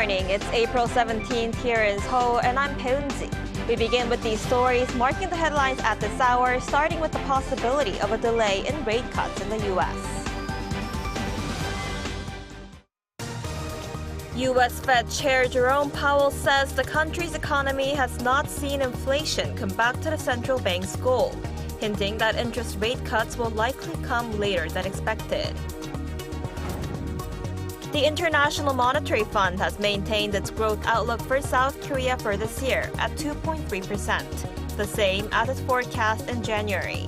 morning. It's April 17th here in Seoul, and I'm Peunji. We begin with these stories marking the headlines at this hour, starting with the possibility of a delay in rate cuts in the U.S. U.S. Fed Chair Jerome Powell says the country's economy has not seen inflation come back to the central bank's goal, hinting that interest rate cuts will likely come later than expected. The International Monetary Fund has maintained its growth outlook for South Korea for this year at 2.3%, the same as its forecast in January.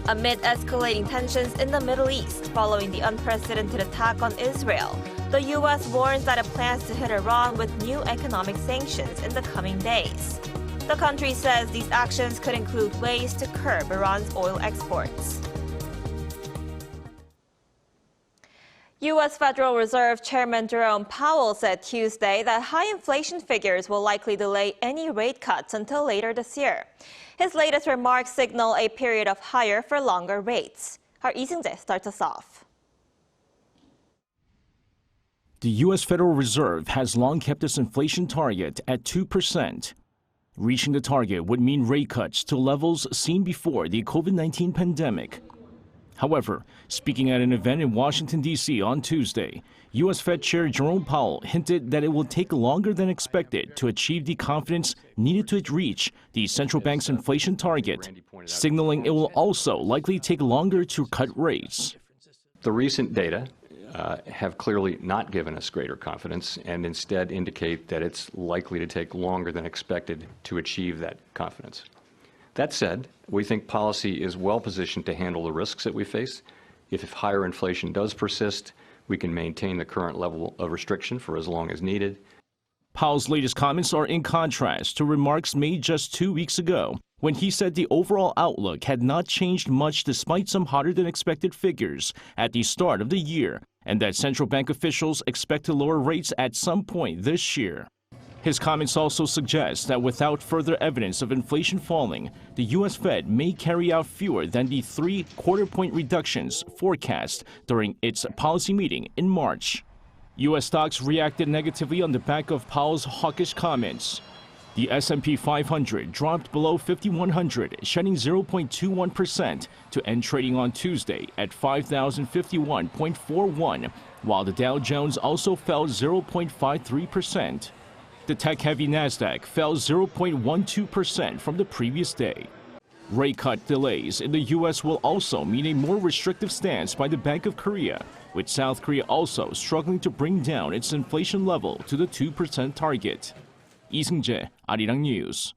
Amid escalating tensions in the Middle East following the unprecedented attack on Israel, the U.S. warns that it plans to hit Iran with new economic sanctions in the coming days. The country says these actions could include ways to curb Iran's oil exports. U.S. Federal Reserve Chairman Jerome Powell said Tuesday that high inflation figures will likely delay any rate cuts until later this year. His latest remarks signal a period of higher for longer rates. Our Lee Seung-jae starts us off. The U.S. Federal Reserve has long kept its inflation target at 2%. Reaching the target would mean rate cuts to levels seen before the COVID-19 pandemic. However, speaking at an event in Washington, D.C. on Tuesday, U.S. Fed Chair Jerome Powell hinted that it will take longer than expected to achieve the confidence needed to reach the central bank's inflation target, signaling it will also likely take longer to cut rates. The recent data have clearly not given us greater confidence and instead indicate that it's likely to take longer than expected to achieve that confidence. That said, we think policy is well positioned to handle the risks that we face. If higher inflation does persist, we can maintain the current level of restriction for as long as needed. Powell's latest comments are in contrast to remarks made just 2 weeks ago, when he said the overall outlook had not changed much despite some hotter than expected figures at the start of the year, and that central bank officials expect to lower rates at some point this year. His comments also suggest that without further evidence of inflation falling, the U.S. Fed may carry out fewer than the 3 quarter-point reductions forecast during its policy meeting in March. U.S. stocks reacted negatively on the back of Powell's hawkish comments. The S&P 500 dropped below 5,100, shedding 0.21% to end trading on Tuesday at 5,051.41, while the Dow Jones also fell 0.53%. The tech-heavy Nasdaq fell 0.12% from the previous day. Rate cut delays in the U.S. will also mean a more restrictive stance by the Bank of Korea, with South Korea also struggling to bring down its inflation level to the 2% target. Lee Seung-jae, Arirang News.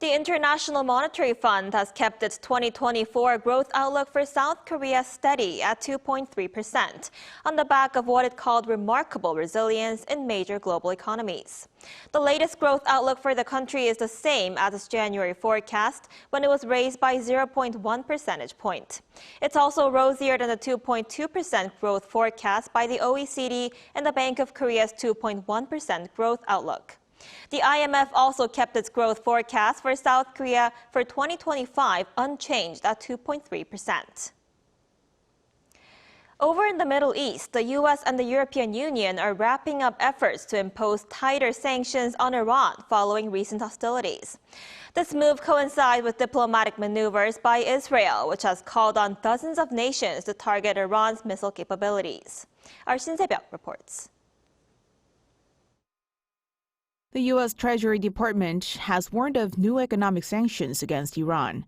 The International Monetary Fund has kept its 2024 growth outlook for South Korea steady at 2.3%, on the back of what it called remarkable resilience in major global economies. The latest growth outlook for the country is the same as its January forecast, when it was raised by 0.1 percentage point. It's also rosier than the 2.2% growth forecast by the OECD and the Bank of Korea's 2.1% growth outlook. The IMF also kept its growth forecast for South Korea for 2025 unchanged at 2.3%. Over in the Middle East, the U.S. and the European Union are wrapping up efforts to impose tighter sanctions on Iran following recent hostilities. This move coincides with diplomatic maneuvers by Israel, which has called on dozens of nations to target Iran's missile capabilities. Our Shin Se-byuk reports. The U.S. Treasury Department has warned of new economic sanctions against Iran.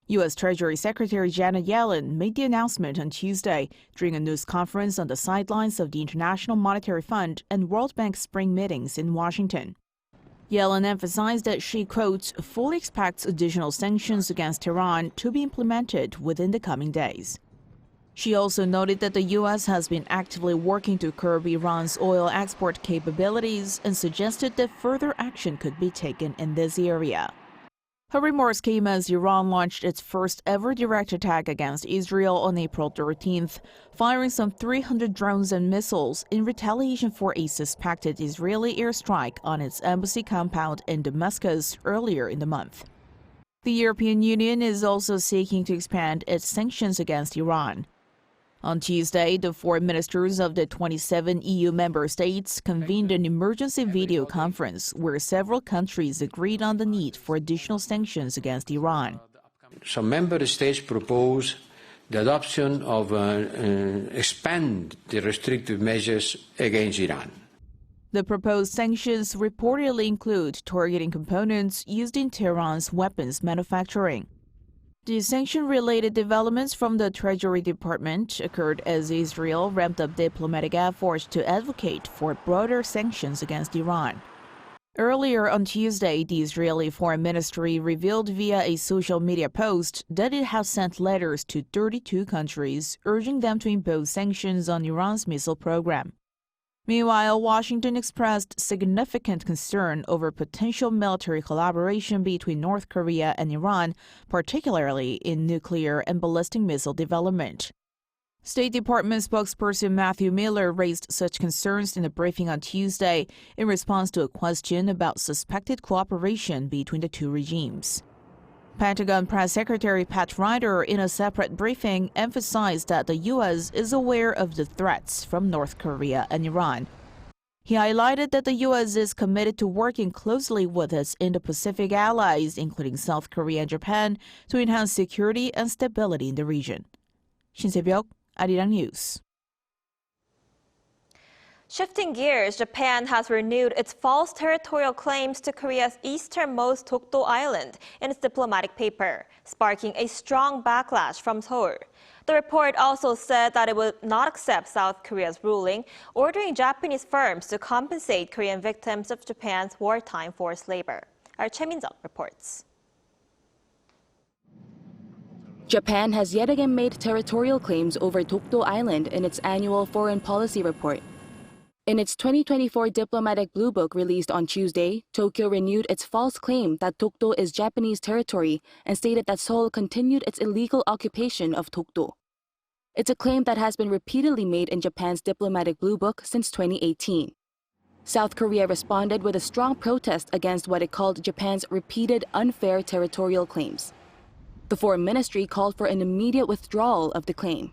U.S. Treasury Secretary Janet Yellen made the announcement on Tuesday during a news conference on the sidelines of the International Monetary Fund and World Bank spring meetings in Washington. Yellen emphasized that she, quote, fully expects additional sanctions against Iran to be implemented within the coming days. She also noted that the U.S. has been actively working to curb Iran's oil export capabilities and suggested that further action could be taken in this area. Her remarks came as Iran launched its first ever direct attack against Israel on April 13th, firing some 300 drones and missiles in retaliation for a suspected Israeli airstrike on its embassy compound in Damascus earlier in the month. The European Union is also seeking to expand its sanctions against Iran. On Tuesday, the foreign ministers of the 27 EU member states convened an emergency video conference where several countries agreed on the need for additional sanctions against Iran. Some member states propose the adoption of expand the restrictive measures against Iran. The proposed sanctions reportedly include targeting components used in Tehran's weapons manufacturing. The sanction-related developments from the Treasury Department occurred as Israel ramped up diplomatic efforts to advocate for broader sanctions against Iran. Earlier on Tuesday, the Israeli Foreign Ministry revealed via a social media post that it has sent letters to 32 countries urging them to impose sanctions on Iran's missile program. Meanwhile, Washington expressed significant concern over potential military collaboration between North Korea and Iran, particularly in nuclear and ballistic missile development. State Department spokesperson Matthew Miller raised such concerns in a briefing on Tuesday in response to a question about suspected cooperation between the two regimes. Pentagon Press Secretary Pat Ryder, in a separate briefing, emphasized that the U.S. is aware of the threats from North Korea and Iran. He highlighted that the U.S. is committed to working closely with its Indo-Pacific allies, including South Korea and Japan, to enhance security and stability in the region. Shin Se-byuk, Arirang News. Shifting gears, Japan has renewed its false territorial claims to Korea's easternmost Dokdo Island in its diplomatic paper, sparking a strong backlash from Seoul. The report also said that it would not accept South Korea's ruling, ordering Japanese firms to compensate Korean victims of Japan's wartime forced labor. Our Choi Min-sung reports. Japan has yet again made territorial claims over Dokdo Island in its annual foreign policy report. In its 2024 diplomatic blue book released on Tuesday, Tokyo renewed its false claim that Dokdo is Japanese territory and stated that Seoul continued its illegal occupation of Dokdo. It's a claim that has been repeatedly made in Japan's diplomatic blue book since 2018. South Korea responded with a strong protest against what it called Japan's repeated unfair territorial claims. The Foreign Ministry called for an immediate withdrawal of the claim.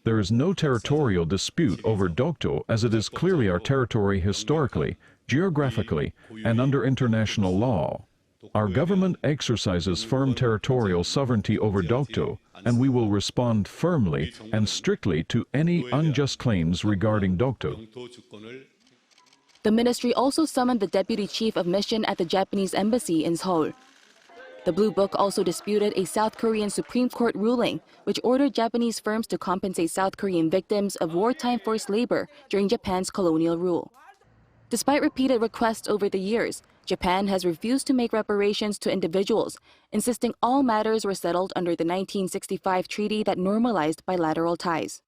There is no territorial dispute over Dokdo, as it is clearly our territory historically, geographically, and under international law. Our government exercises firm territorial sovereignty over Dokdo, and we will respond firmly and strictly to any unjust claims regarding Dokdo. The ministry also summoned the deputy chief of mission at the Japanese embassy in Seoul. The Blue Book also disputed a South Korean Supreme Court ruling which ordered Japanese firms to compensate South Korean victims of wartime forced labor during Japan's colonial rule. Despite repeated requests over the years, Japan has refused to make reparations to individuals, insisting all matters were settled under the 1965 treaty that normalized bilateral ties.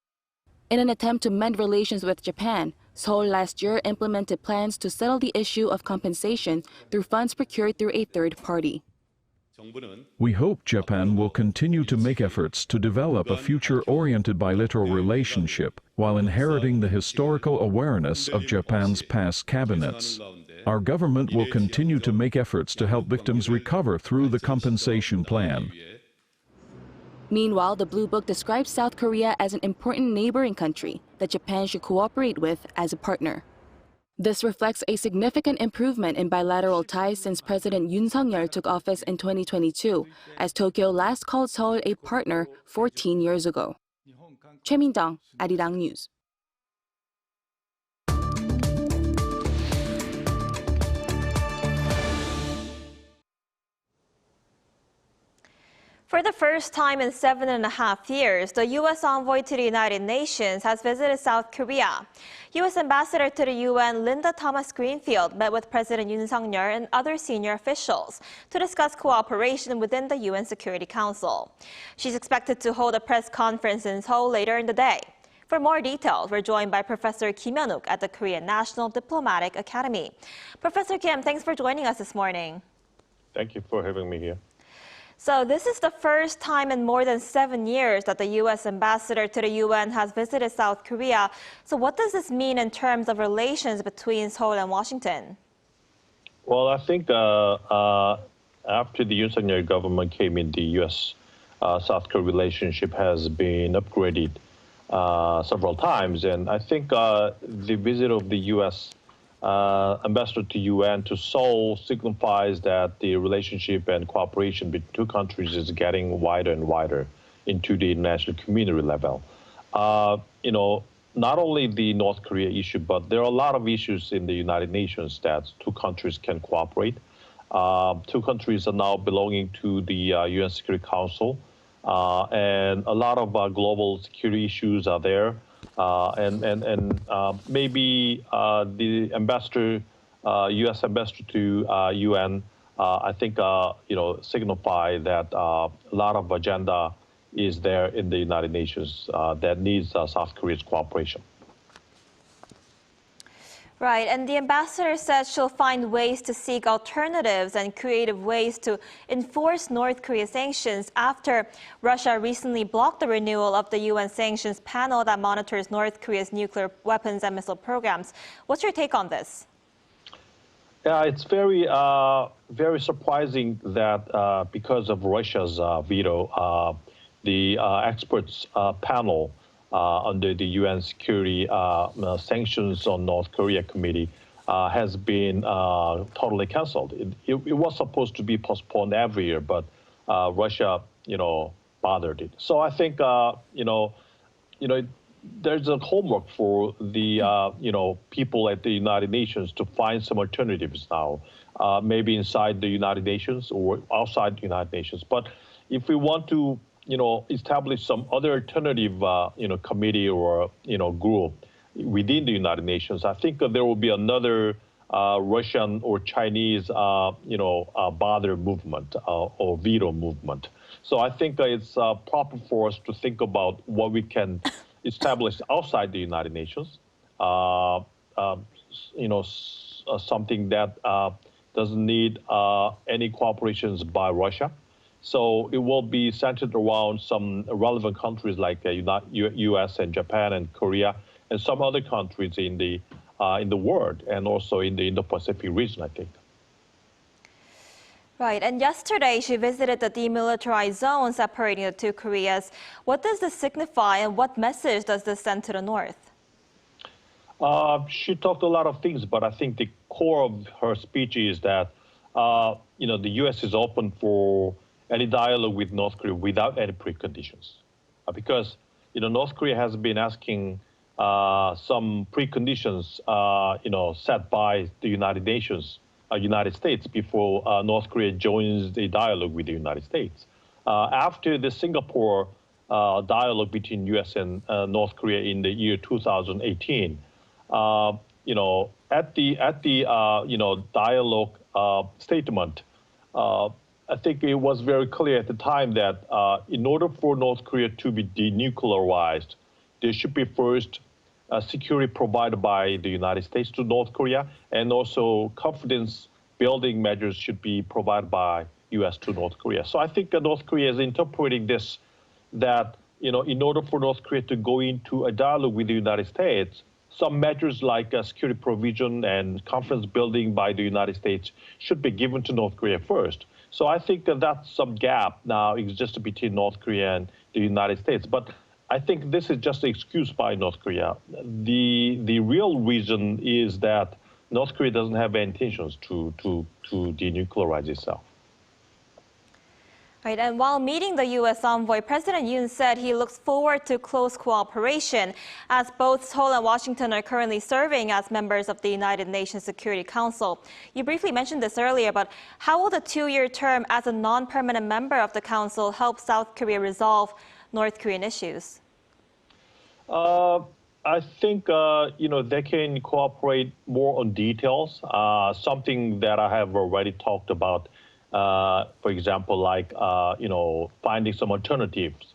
In an attempt to mend relations with Japan, Seoul last year implemented plans to settle the issue of compensation through funds procured through a third party. We hope Japan will continue to make efforts to develop a future-oriented bilateral relationship while inheriting the historical awareness of Japan's past cabinets. Our government will continue to make efforts to help victims recover through the compensation plan. Meanwhile, the Blue Book describes South Korea as an important neighboring country that Japan should cooperate with as a partner. This reflects a significant improvement in bilateral ties since President Yoon took office in 2022, as Tokyo last called Seoul a partner 14 years ago. Choi Min-sung, Arirang News. For the first time in 7.5 years, the U.S. envoy to the United Nations has visited South Korea. U.S. Ambassador to the UN Linda Thomas-Greenfield met with President Yoon and other senior officials to discuss cooperation within the UN Security Council. She's expected to hold a press conference in Seoul later in the day. For more details, we're joined by Professor Kim Hyun-wook at the Korean National Diplomatic Academy. Professor Kim, thanks for joining us this morning. Thank you for having me here. So this is the first time in more than 7 years that the U.S. ambassador to the UN has visited South Korea. So what does this mean in terms of relations between Seoul and Washington? Well, I think after the Yoon government came in, the U.S.-South Korea relationship has been upgraded several times. And I think the visit of the U.S. Ambassador to UN to Seoul signifies that the relationship and cooperation between two countries is getting wider and wider into the international community level. Not only the North Korea issue, but there are a lot of issues in the United Nations that two countries can cooperate. Two countries are now belonging to the UN Security Council, and a lot of global security issues are there. Maybe the ambassador, U.S. ambassador to UN, I think, signify that a lot of agenda is there in the United Nations that needs South Korea's cooperation. Right, and the ambassador said she'll find ways to seek alternatives and creative ways to enforce North Korea sanctions after Russia recently blocked the renewal of the UN sanctions panel that monitors North Korea's nuclear weapons and missile programs. What's your take on this? Yeah, it's very surprising that because of Russia's veto, the experts panel under the UN Security Sanctions on North Korea Committee has been totally canceled. It was supposed to be postponed every year, but Russia, bothered it. So I think, there's a homework for the, people at the United Nations to find some alternatives now, maybe inside the United Nations or outside the United Nations. But if we want to establish some other alternative, committee or, group within the United Nations, I think there will be another Russian or Chinese, bother movement or veto movement. So I think it's proper for us to think about what we can establish outside the United Nations, something that doesn't need any cooperations by Russia. So it will be centered around some relevant countries like U.S. and Japan and Korea and some other countries in the world and also in the Indo-Pacific region, I think. Right, and yesterday she visited the demilitarized zone separating the two Koreas. What does this signify and what message does this send to the North? She talked a lot of things, but I think the core of her speech is that, the U.S. is open for any dialogue with North Korea without any preconditions. Because, North Korea has been asking some preconditions, set by the United Nations, United States before North Korea joins the dialogue with the United States. After the Singapore dialogue between U.S. and North Korea in the year 2018, at the dialogue statement, I think it was very clear at the time that in order for North Korea to be denuclearized, there should be first security provided by the United States to North Korea, and also confidence building measures should be provided by U.S. to North Korea. So I think that North Korea is interpreting this, that, in order for North Korea to go into a dialogue with the United States, some measures like security provision and confidence building by the United States should be given to North Korea first. So I think that that's some gap now exists between North Korea and the United States. But I think this is just an excuse by North Korea. The real reason is that North Korea doesn't have any intentions to denuclearize itself. Right, and while meeting the U.S. envoy, President Yoon said he looks forward to close cooperation, as both Seoul and Washington are currently serving as members of the United Nations Security Council. You briefly mentioned this earlier, but how will the two-year term as a non-permanent member of the Council help South Korea resolve North Korean issues? I think, they can cooperate more on details, something that I have already talked about. For example, like, finding some alternatives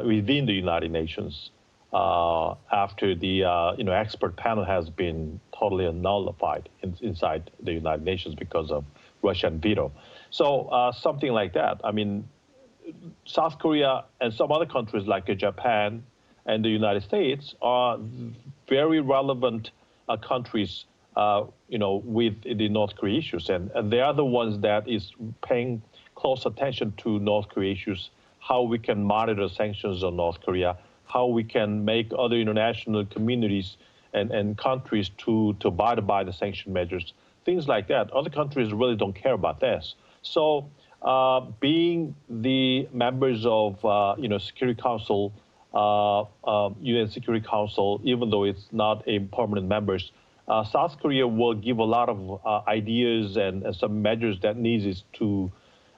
within the United Nations after the, expert panel has been totally nullified inside the United Nations because of Russian veto. So something like that. I mean, South Korea and some other countries like Japan and the United States are very relevant countries with the North Korea issues. And they are the ones that is paying close attention to North Korea issues, how we can monitor sanctions on North Korea, how we can make other international communities and countries to abide by the sanction measures, things like that. Other countries really don't care about this. So being the members of Security Council, UN Security Council, even though it's not a permanent member, South Korea will give a lot of ideas and some measures that needs to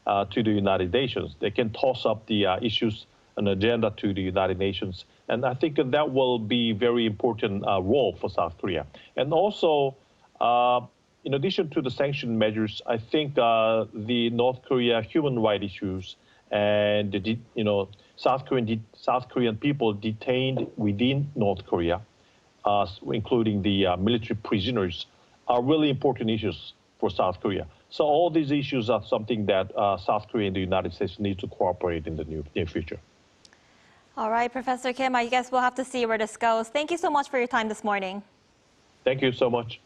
the United Nations. They can toss up the issues and agenda to the United Nations. And I think that will be very important role for South Korea. And also, in addition to the sanction measures, I think the North Korea human rights issues and the, South Korean people detained within North Korea, including the military prisoners, are really important issues for South Korea. So all these issues are something that South Korea and the United States need to cooperate in the near future. All right, Professor Kim, I guess we'll have to see where this goes. Thank you so much for your time this morning. Thank you so much.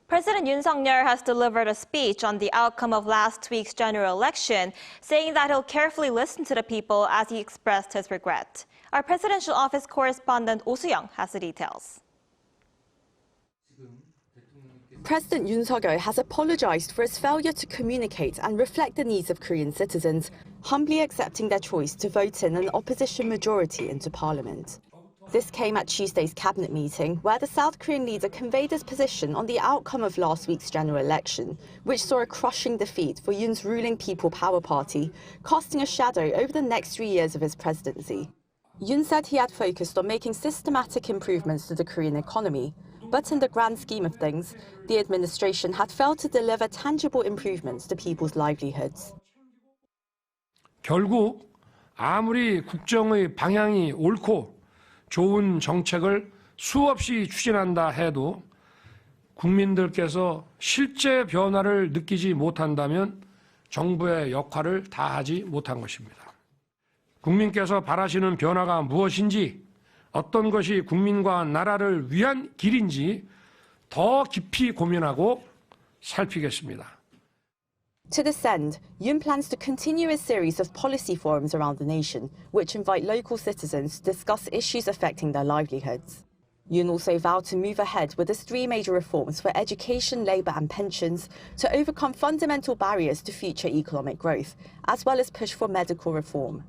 President Yoon has delivered a speech on the outcome of last week's general election, saying that he'll carefully listen to the people as he expressed his regret. Our presidential office correspondent Oh Soo-young has the details. President Yoon has apologized for his failure to communicate and reflect the needs of Korean citizens, humbly accepting their choice to vote in an opposition majority into parliament. This came at Tuesday's cabinet meeting, where the South Korean leader conveyed his position on the outcome of last week's general election, which saw a crushing defeat for Yoon's ruling People Power Party, casting a shadow over the next 3 years of his presidency. Yoon said he had focused on making systematic improvements to the Korean economy, but in the grand scheme of things, the administration had failed to deliver tangible improvements to people's livelihoods. 결국 아무리 국정의 방향이 옳고 좋은 정책을 수없이 추진한다 해도 국민들께서 실제 변화를 느끼지 못한다면 정부의 역할을 다하지 못한 것입니다. 국민께서 바라시는 변화가 무엇인지, 어떤 것이 국민과 나라를 위한 길인지 더 깊이 고민하고 살피겠습니다. To this end, Yoon plans to continue a series of policy forums around the nation, which invite local citizens to discuss issues affecting their livelihoods. Yoon also vowed to move ahead with his 3 major reforms for education, labour and pensions to overcome fundamental barriers to future economic growth, as well as push for medical reform.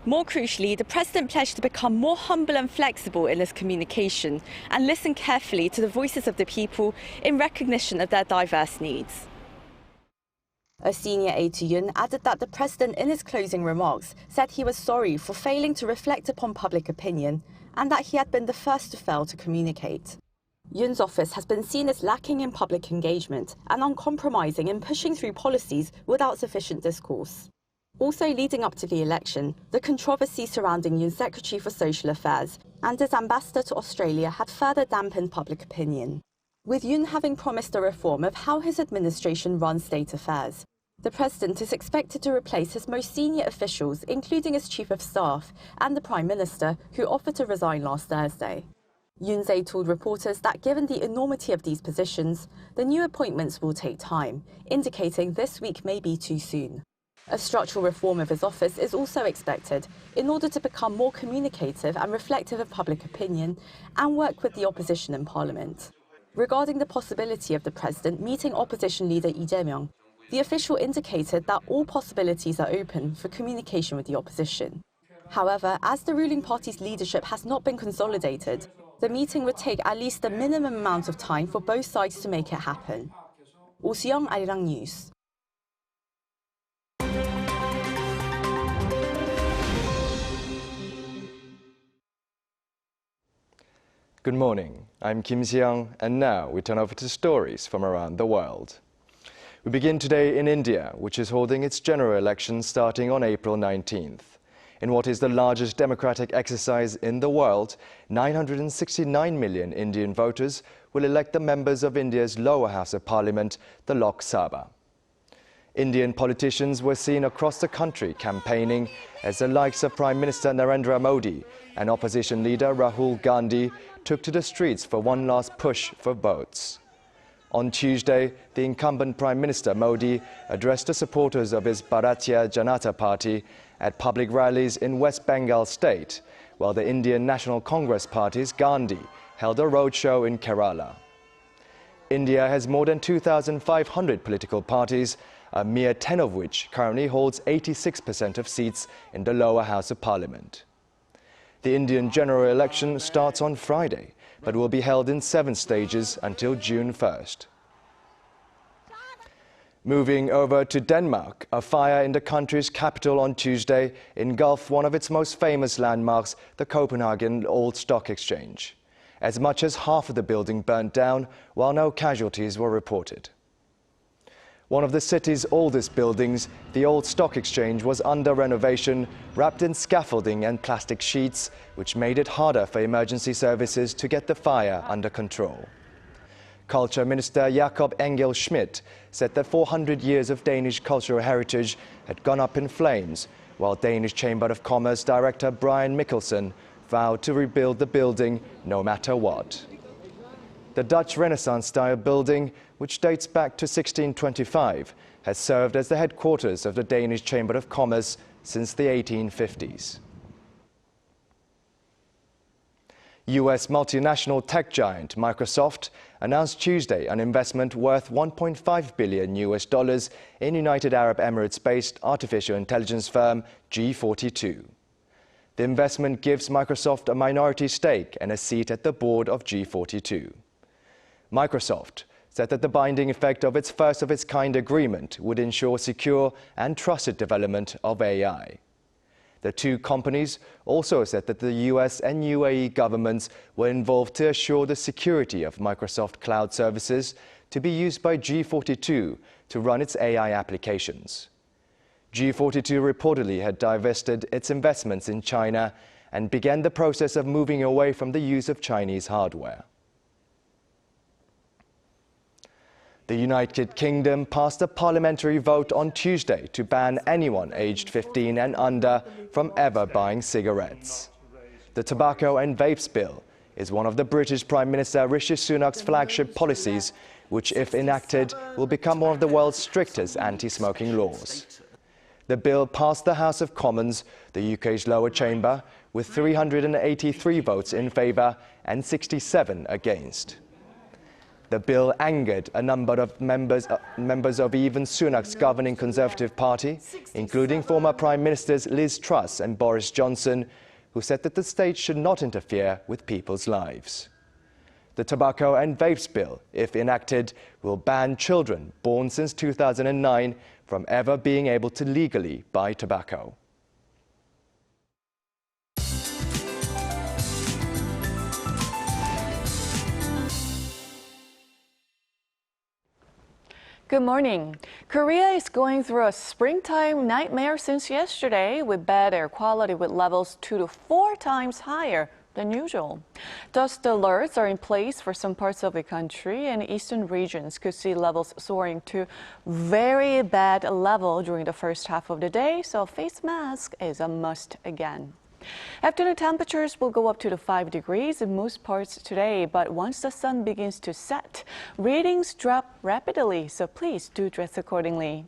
More crucially, the president pledged to become more humble and flexible in his communication and listen carefully to the voices of the people in recognition of their diverse needs. A senior aide to Yoon added that the president in his closing remarks said he was sorry for failing to reflect upon public opinion and that he had been the first to fail to communicate. Yoon's office has been seen as lacking in public engagement and uncompromising in pushing through policies without sufficient discourse. Also leading up to the election, the controversy surrounding Yoon's Secretary for Social Affairs and his ambassador to Australia had further dampened public opinion. With Yoon having promised a reform of how his administration runs state affairs, the president is expected to replace his most senior officials, including his chief of staff and the prime minister, who offered to resign last Thursday. Yoon's aide told reporters that given the enormity of these positions, the new appointments will take time, indicating this week may be too soon. A structural reform of his office is also expected in order to become more communicative and reflective of public opinion and work with the opposition in parliament. Regarding the possibility of the president meeting opposition leader Lee Jae-myung, the official indicated that all possibilities are open for communication with the opposition. However, as the ruling party's leadership has not been consolidated, the meeting would take at least the minimum amount of time for both sides to make it happen. Oh Soo-young, Arirang News. Good morning, I'm Kim Si-young, and now we turn over to stories from around the world. We begin today in India, which is holding its general election starting on April 19th. In what is the largest democratic exercise in the world, 969 million Indian voters will elect the members of India's lower house of parliament, the Lok Sabha. Indian politicians were seen across the country campaigning as the likes of Prime Minister Narendra Modi and opposition leader Rahul Gandhi took to the streets for one last push for votes. On Tuesday, the incumbent Prime Minister Modi addressed the supporters of his Bharatiya Janata Party at public rallies in West Bengal state, while the Indian National Congress Party's Gandhi held a roadshow in Kerala. India has more than 2,500 political parties, a mere 10 of which currently holds 86% of seats in the lower house of parliament. The Indian general election starts on Friday, but will be held in 7 stages until June 1st. Moving over to Denmark, a fire in the country's capital on Tuesday engulfed one of its most famous landmarks, the Copenhagen Old Stock Exchange. As much as half of the building burnt down, while no casualties were reported. One of the city's oldest buildings, the Old Stock Exchange, was under renovation, wrapped in scaffolding and plastic sheets, which made it harder for emergency services to get the fire under control. Culture Minister Jakob Engel Schmidt said that 400 years of Danish cultural heritage had gone up in flames, while Danish Chamber of Commerce Director Brian Mikkelsen vowed to rebuild the building no matter what. The Dutch Renaissance-style building, which dates back to 1625, has served as the headquarters of the Danish Chamber of Commerce since the 1850s. US multinational tech giant Microsoft announced Tuesday an investment worth $1.5 billion in United Arab Emirates-based artificial intelligence firm G42. The investment gives Microsoft a minority stake and a seat at the board of G42. Microsoft said that the binding effect of its first-of-its-kind agreement would ensure secure and trusted development of AI. The two companies also said that the US and UAE governments were involved to assure the security of Microsoft cloud services to be used by G42 to run its AI applications. G42 reportedly had divested its investments in China and began the process of moving away from the use of Chinese hardware. The United Kingdom passed a parliamentary vote on Tuesday to ban anyone aged 15 and under from ever buying cigarettes. The Tobacco and Vapes Bill is one of the British Prime Minister Rishi Sunak's flagship policies, which, if enacted, will become one of the world's strictest anti-smoking laws. The bill passed the House of Commons, the UK's lower chamber, with 383 votes in favour and 67 against. The bill angered a number of members of even Sunak's governing Conservative Party, including former Prime Ministers Liz Truss and Boris Johnson, who said that the state should not interfere with people's lives. The Tobacco and Vapes Bill, if enacted, will ban children born since 2009 from ever being able to legally buy tobacco. Good morning. Korea is going through a springtime nightmare since yesterday with bad air quality with levels 2 to 4 times higher than usual. Dust alerts are in place for some parts of the country, and eastern regions could see levels soaring to very bad level during the first half of the day, so a face mask is a must again. Afternoon temperatures will go up to 5 degrees in most parts today, but once the sun begins to set, readings drop rapidly, so please do dress accordingly.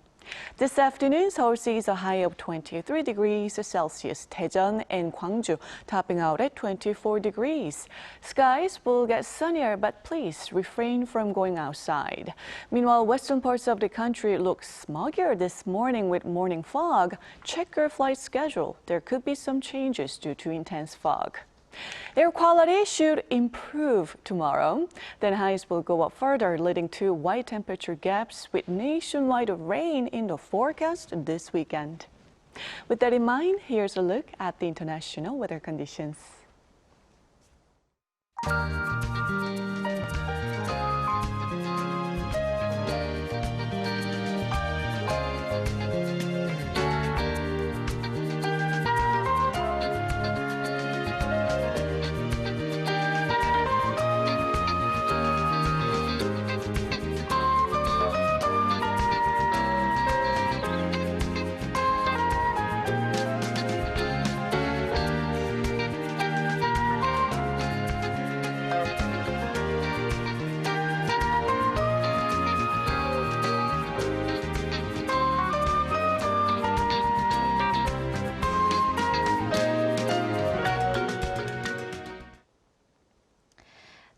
This afternoon, Seoul sees a high of 23 degrees Celsius. Daejeon and Gwangju topping out at 24 degrees. Skies will get sunnier, but please refrain from going outside. Meanwhile, western parts of the country look smoggier this morning with morning fog. Check your flight schedule. There could be some changes due to intense fog. Air quality should improve tomorrow. Then highs will go up further, leading to wide temperature gaps with nationwide rain in the forecast this weekend. With that in mind, here's a look at the international weather conditions.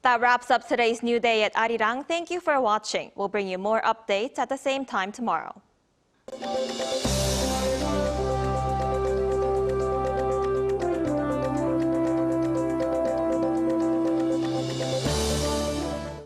That wraps up today's New Day at Arirang. Thank you for watching. We'll bring you more updates at the same time tomorrow.